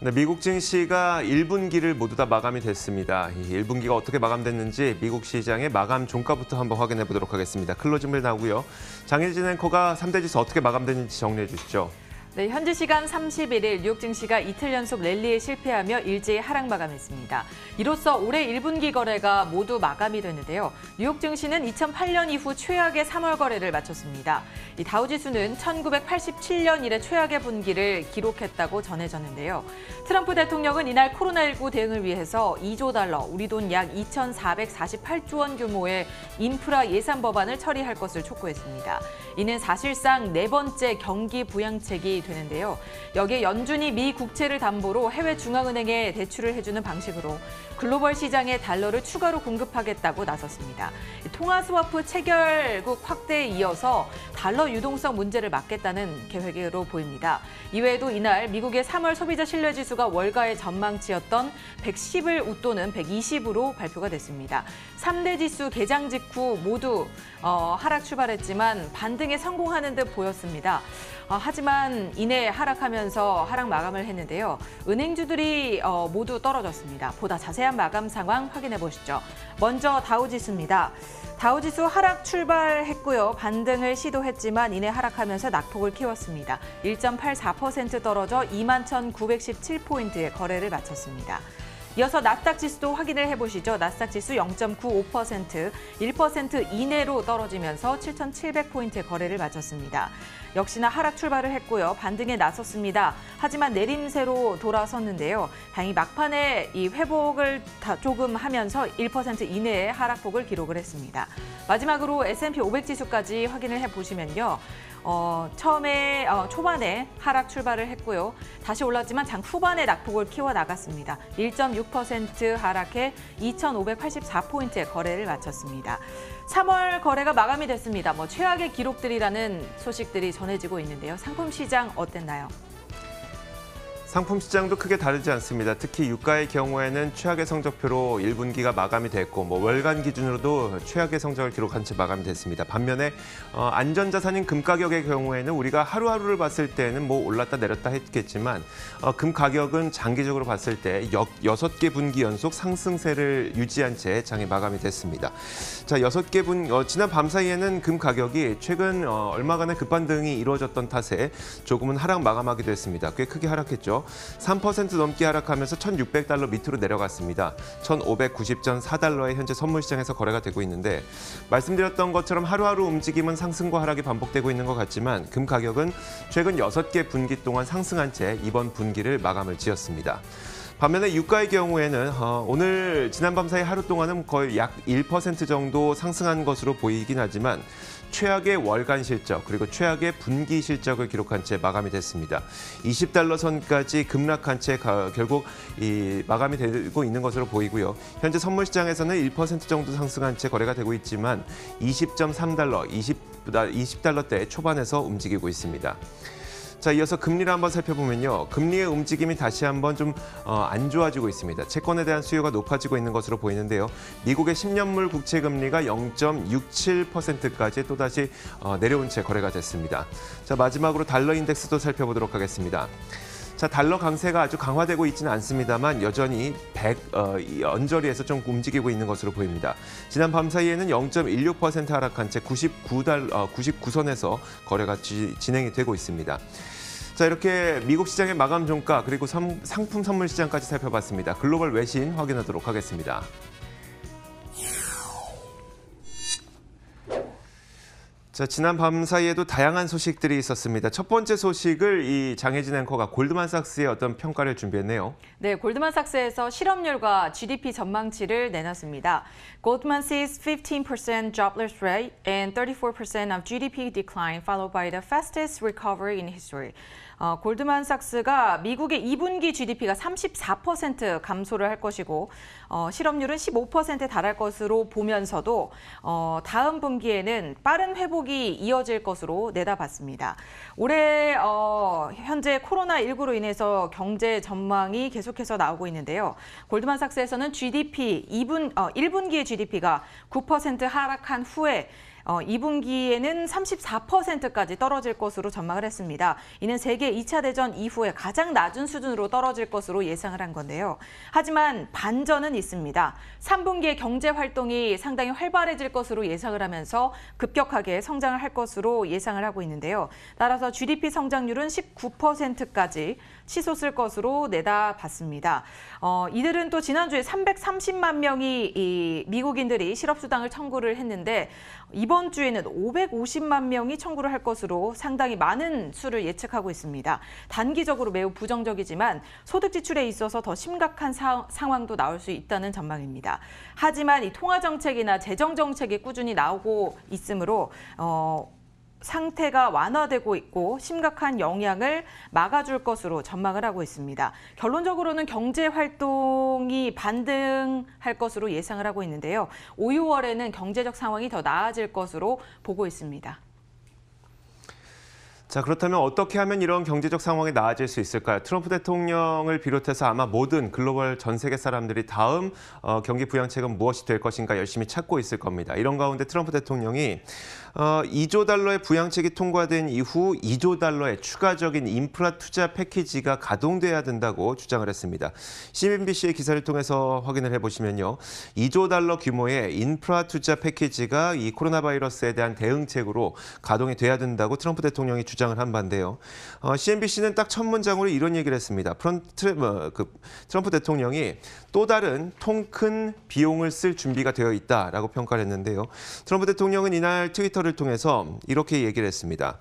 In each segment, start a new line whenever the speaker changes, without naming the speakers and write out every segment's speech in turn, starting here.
네, 미국 증시가 1분기를 모두 다 마감이 됐습니다. 이 1분기가 어떻게 마감됐는지 미국 시장의 마감 종가부터 한번 확인해 보도록 하겠습니다. 클로징벨 나오고요. 장혜진 앵커가 3대 지수 어떻게 마감됐는지 정리해 주시죠.
네, 현지 시간 31일 뉴욕 증시가 이틀 연속 랠리에 실패하며 일제히 하락 마감했습니다. 이로써 올해 1분기 거래가 모두 마감이 됐는데요. 뉴욕 증시는 2008년 이후 최악의 3월 거래를 마쳤습니다. 이 다우지수는 1987년 이래 최악의 분기를 기록했다고 전해졌는데요. 트럼프 대통령은 이날 코로나19 대응을 위해서 2조 달러, 우리 돈 약 2,448조 원 규모의 인프라 예산 법안을 처리할 것을 촉구했습니다. 이는 사실상 네 번째 경기 부양책이 되는데요. 여기에 연준이 미 국채를 담보로 해외 중앙은행에 대출을 해주는 방식으로 글로벌 시장에 달러를 추가로 공급하겠다고 나섰습니다. 통화 스와프 체결국 확대에 이어서 달러 유동성 문제를 막겠다는 계획으로 보입니다. 이외에도 이날 미국의 3월 소비자 신뢰지수가 월가의 전망치였던 110을 웃도는 120으로 발표가 됐습니다. 3대 지수 개장 직후 모두 하락 출발했지만 반등에 성공하는 듯 보였습니다. 하지만 이내 하락하면서 하락 마감을 했는데요. 은행주들이 모두 떨어졌습니다. 보다 자세한 마감 상황 확인해 보시죠. 먼저 다우지수입니다. 다우지수 하락 출발했고요. 반등을 시도했지만 이내 하락하면서 낙폭을 키웠습니다. 1.84% 떨어져 21,917포인트의 거래를 마쳤습니다. 이어서 나스닥 지수도 확인을 해보시죠. 나스닥 지수 0.95%, 1% 이내로 떨어지면서 7,700포인트의 거래를 마쳤습니다. 역시나 하락 출발을 했고요. 반등에 나섰습니다. 하지만 내림세로 돌아섰는데요. 다행히 막판에 이 회복을 조금 하면서 1% 이내의 하락폭을 기록을 했습니다. 마지막으로 S&P 500 지수까지 확인을 해보시면요. 초반에 하락 출발을 했고요. 다시 올랐지만 장 후반에 낙폭을 키워나갔습니다. 1.6% 하락해 2,584포인트의 거래를 마쳤습니다. 3월 거래가 마감이 됐습니다. 최악의 기록들이라는 소식들이 전해지고 있는데요. 상품 시장 어땠나요?
상품 시장도 크게 다르지 않습니다. 특히 유가의 경우에는 최악의 성적표로 1분기가 마감이 됐고 월간 기준으로도 최악의 성적을 기록한 채 마감이 됐습니다. 반면에 안전자산인 금 가격의 경우에는 우리가 하루하루를 봤을 때는 올랐다 내렸다 했겠지만 금 가격은 장기적으로 봤을 때 6개 분기 연속 상승세를 유지한 채 장이 마감이 됐습니다. 자, 6개 지난 밤 사이에는 금 가격이 최근 얼마간의 급반등이 이루어졌던 탓에 조금은 하락 마감하게 됐습니다. 꽤 크게 하락했죠. 3% 넘게 하락하면서 1,600달러 밑으로 내려갔습니다. 1,590.4달러에 현재 선물시장에서 거래가 되고 있는데 말씀드렸던 것처럼 하루하루 움직임은 상승과 하락이 반복되고 있는 것 같지만 금 가격은 최근 6개 분기 동안 상승한 채 이번 분기를 마감을 지었습니다. 반면에 유가의 경우에는 오늘 지난밤 사이 하루 동안은 거의 약 1% 정도 상승한 것으로 보이긴 하지만 최악의 월간 실적 그리고 최악의 분기 실적을 기록한 채 마감이 됐습니다. 20달러 선까지 급락한 채 결국 마감이 되고 있는 것으로 보이고요. 현재 선물 시장에서는 1% 정도 상승한 채 거래가 되고 있지만 20.3달러, 20달러대 초반에서 움직이고 있습니다. 자, 이어서 금리를 한번 살펴보면요. 금리의 움직임이 다시 한번 좀 안 좋아지고 있습니다. 채권에 대한 수요가 높아지고 있는 것으로 보이는데요. 미국의 10년물 국채 금리가 0.67%까지 또다시 내려온 채 거래가 됐습니다. 자, 마지막으로 달러 인덱스도 살펴보도록 하겠습니다. 자, 달러 강세가 아주 강화되고 있지는 않습니다만 여전히 언저리에서 좀 움직이고 있는 것으로 보입니다. 지난 밤 사이에는 0.16% 하락한 채 99선에서 거래가 진행이 되고 있습니다. 자, 이렇게 미국 시장의 마감 종가 그리고 상품 선물 시장까지 살펴봤습니다. 글로벌 외신 확인하도록 하겠습니다. 자, 지난 밤 사이에도 다양한 소식들이 있었습니다. 첫 번째 소식을 이 장혜진 앵커가 골드만삭스의 어떤 평가를 준비했네요.
네, 골드만삭스에서 실업률과 GDP 전망치를 내놨습니다. Goldman sees 15% jobless rate and 34% of GDP decline followed by the fastest recovery in history. 골드만삭스가 미국의 2분기 GDP가 34% 감소를 할 것이고 실업률은 15%에 달할 것으로 보면서도 다음 분기에는 빠른 회복이 이어질 것으로 내다봤습니다. 올해 현재 코로나19로 인해서 경제 전망이 계속해서 나오고 있는데요. 골드만삭스에서는 GDP 1분기의 GDP가 9% 하락한 후에 2분기에는 34%까지 떨어질 것으로 전망을 했습니다. 이는 세계 2차 대전 이후에 가장 낮은 수준으로 떨어질 것으로 예상을 한 건데요. 하지만 반전은 있습니다. 3분기에 경제 활동이 상당히 활발해질 것으로 예상을 하면서 급격하게 성장을 할 것으로 예상을 하고 있는데요. 따라서 GDP 성장률은 19%까지 치솟을 것으로 내다봤습니다. 이들은 또 지난주에 330만 명이 이 미국인들이 실업수당을 청구를 했는데 이번 주에는 550만 명이 청구를 할 것으로 상당히 많은 수를 예측하고 있습니다. 단기적으로 매우 부정적이지만 소득 지출에 있어서 더 심각한 상황도 나올 수 있다는 전망입니다. 하지만 이 통화정책이나 재정정책이 꾸준히 나오고 있으므로 상태가 완화되고 있고 심각한 영향을 막아줄 것으로 전망을 하고 있습니다. 결론적으로는 경제 활동이 반등할 것으로 예상을 하고 있는데요. 5, 6월에는 경제적 상황이 더 나아질 것으로 보고 있습니다.
자, 그렇다면 어떻게 하면 이런 경제적 상황이 나아질 수 있을까요? 트럼프 대통령을 비롯해서 아마 모든 글로벌 전 세계 사람들이 다음 경기 부양책은 무엇이 될 것인가 열심히 찾고 있을 겁니다. 이런 가운데 트럼프 대통령이 2조 달러의 부양책이 통과된 이후 2조 달러의 추가적인 인프라 투자 패키지가 가동돼야 된다고 주장을 했습니다. CNBC의 기사를 통해서 확인을 해보시면요. 2조 달러 규모의 인프라 투자 패키지가 이 코로나 바이러스에 대한 대응책으로 가동이 돼야 된다고 트럼프 대통령이 주장을 한 바인데요. CNBC는 딱 첫 문장으로 이런 얘기를 했습니다. 트럼프 대통령이 또 다른 통 큰 비용을 쓸 준비가 되어 있다라고 평가를 했는데요. 트럼프 대통령은 이날 트위터를 통해서 이렇게 얘기를 했습니다.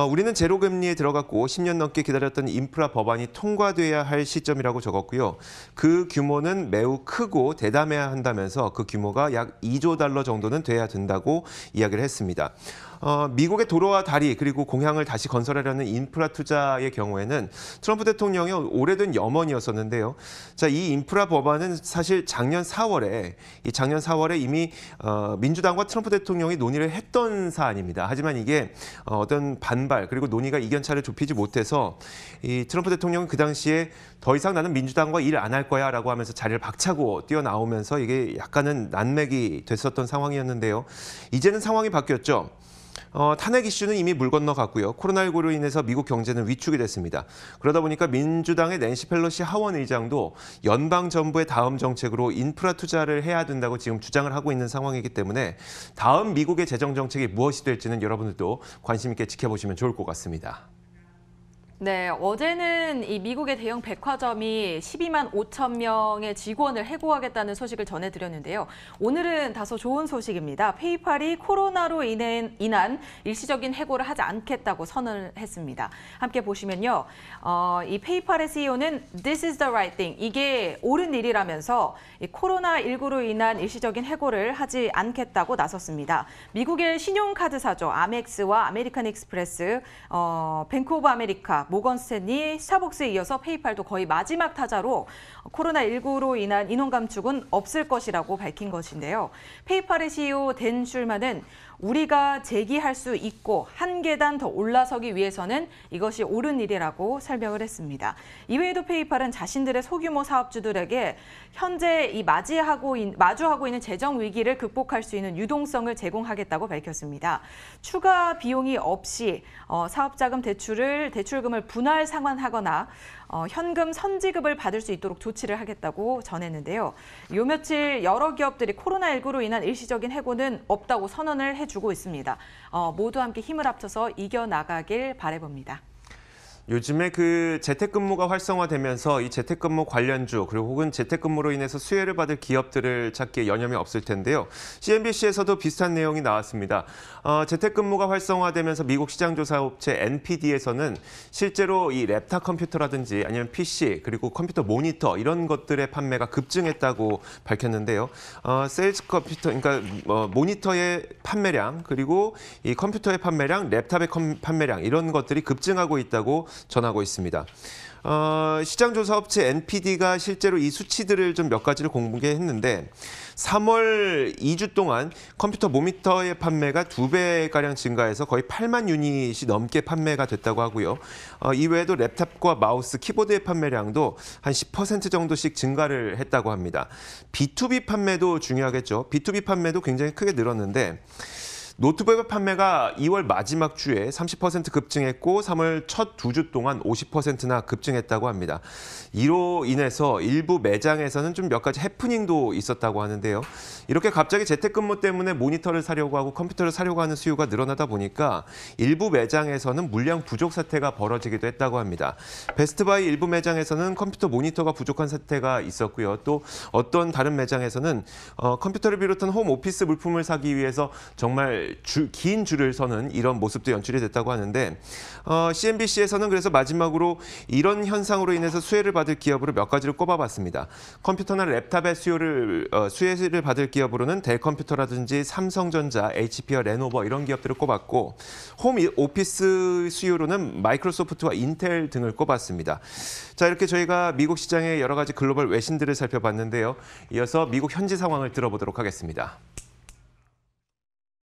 우리는 제로금리에 들어갔고 10년 넘게 기다렸던 인프라 법안이 통과돼야 할 시점이라고 적었고요. 그 규모는 매우 크고 대담해야 한다면서 그 규모가 약 2조 달러 정도는 돼야 된다고 이야기를 했습니다. 미국의 도로와 다리 그리고 공항을 다시 건설하려는 인프라 투자의 경우에는 트럼프 대통령의 오래된 염원이었었는데요. 자, 이 인프라 법안은 사실 작년 4월에 이미 민주당과 트럼프 대통령이 논의를 했던 사안입니다. 하지만 이게 어떤 반발 그리고 논의가 이견차를 좁히지 못해서 이 트럼프 대통령은 그 당시에 더 이상 나는 민주당과 일 안 할 거야라고 하면서 자리를 박차고 뛰어나오면서 이게 약간은 난맥이 됐었던 상황이었는데요. 이제는 상황이 바뀌었죠. 탄핵 이슈는 이미 물 건너갔고요. 코로나19로 인해서 미국 경제는 위축이 됐습니다. 그러다 보니까 민주당의 낸시 펠로시 하원 의장도 연방 정부의 다음 정책으로 인프라 투자를 해야 된다고 지금 주장을 하고 있는 상황이기 때문에 다음 미국의 재정 정책이 무엇이 될지는 여러분들도 관심 있게 지켜보시면 좋을 것 같습니다.
네, 어제는 이 미국의 대형 백화점이 12만 5천 명의 직원을 해고하겠다는 소식을 전해드렸는데요. 오늘은 다소 좋은 소식입니다. 페이팔이 코로나로 인한 일시적인 해고를 하지 않겠다고 선언을 했습니다. 함께 보시면요. 이 페이팔의 CEO는 This is the right thing. 이게 옳은 일이라면서 이 코로나19로 인한 일시적인 해고를 하지 않겠다고 나섰습니다. 미국의 신용카드사죠. 아멕스와 아메리칸 익스프레스, 뱅크 오브 아메리카, 모건 스탠리, 스타벅스에 이어서 페이팔도 거의 마지막 타자로 코로나19로 인한 인원 감축은 없을 것이라고 밝힌 것인데요. 페이팔의 CEO 댄 슐만은 우리가 재기할 수 있고 한 계단 더 올라서기 위해서는 이것이 옳은 일이라고 설명을 했습니다. 이외에도 페이팔은 자신들의 소규모 사업주들에게 현재 이 마주하고 있는 재정 위기를 극복할 수 있는 유동성을 제공하겠다고 밝혔습니다. 추가 비용이 없이 사업자금 대출금을 분할 상환하거나 현금 선지급을 받을 수 있도록 조치를 하겠다고 전했는데요. 요 며칠 여러 기업들이 코로나19로 인한 일시적인 해고는 없다고 선언을 해주고 있습니다. 모두 함께 힘을 합쳐서 이겨나가길 바라봅니다.
요즘에 그 재택근무가 활성화되면서 이 재택근무 관련주 그리고 혹은 재택근무로 인해서 수혜를 받을 기업들을 찾기에 여념이 없을 텐데요. CNBC에서도 비슷한 내용이 나왔습니다. 재택근무가 활성화되면서 미국 시장조사업체 NPD에서는 실제로 이 랩탑 컴퓨터라든지 아니면 PC 그리고 컴퓨터 모니터 이런 것들의 판매가 급증했다고 밝혔는데요. 세일즈 컴퓨터 그러니까 모니터의 판매량 그리고 이 컴퓨터의 판매량, 랩탑의 판매량 이런 것들이 급증하고 있다고 전하고 있습니다. 시장조사업체 NPD가 실제로 이 수치들을 좀 몇 가지를 공개했는데 3월 2주 동안 컴퓨터 모니터의 판매가 2배가량 증가해서 거의 8만 유닛이 넘게 판매가 됐다고 하고요. 이외에도 랩탑과 마우스, 키보드의 판매량도 한 10% 정도씩 증가를 했다고 합니다. B2B 판매도 중요하겠죠. B2B 판매도 굉장히 크게 늘었는데 노트북의 판매가 2월 마지막 주에 30% 급증했고 3월 첫 2주 동안 50%나 급증했다고 합니다. 이로 인해서 일부 매장에서는 좀 몇 가지 해프닝도 있었다고 하는데요. 이렇게 갑자기 재택근무 때문에 모니터를 사려고 하고 컴퓨터를 사려고 하는 수요가 늘어나다 보니까 일부 매장에서는 물량 부족 사태가 벌어지기도 했다고 합니다. 베스트바이 일부 매장에서는 컴퓨터 모니터가 부족한 사태가 있었고요. 또 어떤 다른 매장에서는 컴퓨터를 비롯한 홈 오피스 물품을 사기 위해서 정말 긴 줄을 서는 이런 모습도 연출이 됐다고 하는데 CNBC에서는 그래서 마지막으로 이런 현상으로 인해서 수혜를 받을 기업으로 몇 가지를 꼽아봤습니다. 컴퓨터나 랩탑의 수혜를 받을 기업으로는 델 컴퓨터라든지 삼성전자, HP와 레노버 이런 기업들을 꼽았고 홈 오피스 수요로는 마이크로소프트와 인텔 등을 꼽았습니다. 자, 이렇게 저희가 미국 시장의 여러 가지 글로벌 외신들을 살펴봤는데요. 이어서 미국 현지 상황을 들어보도록 하겠습니다.